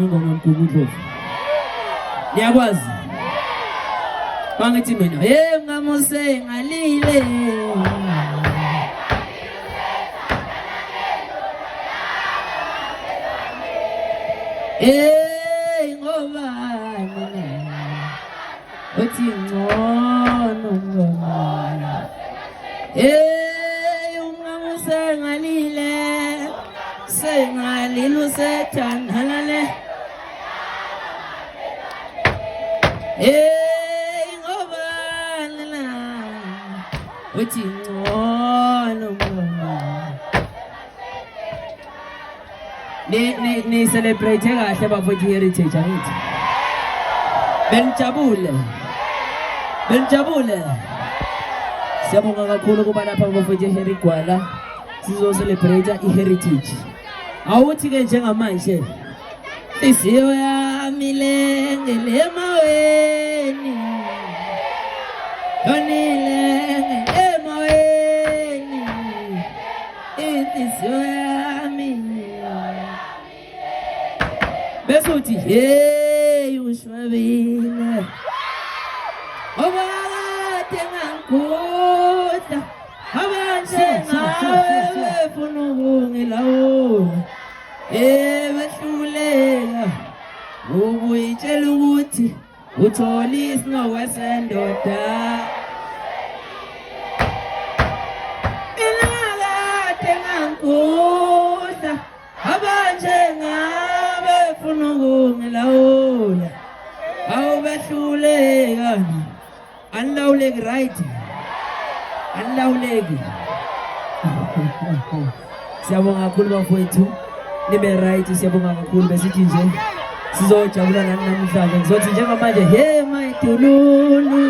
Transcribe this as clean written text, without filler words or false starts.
ingoma mgugudlovu. Niyakwazi? Bangithi mina, hey ngamuse ngalile. Hey ngoba mina uthi ngcono ngoma. Hey ungamuse ngalile. Sengalilo sethandana. Hey ngoba mina uthi ngcono ngoma. Ni celebrate kahle bafowethu heritage angithi. Benijabule. Siyabonga kakhulu kuba lapha bafowethu eHerigwala sizo celebrate iHeritage. Awuthi ke njengamanje isiyo yami lengele emaweni. Donile emaweni. Isiyo yami. Besuthi hey ushwabile. Obakade ngangikhohlwa. Abanje ngawe funa ukungilawula. Behluleka ukuyitshela ukuthi uthola isinqowe sendoda. Inakade ngangikhohlwa. Abanje ngawe funa ukungilawula. Awubehluleka anilawuleki right. Anilawuleki. Siyabonga kakhulu bafowethu. Nibe right, siyabonga kakhulu besithi nje sizojabula nani namhlanje. Ngizothi njengamanje hey my tululu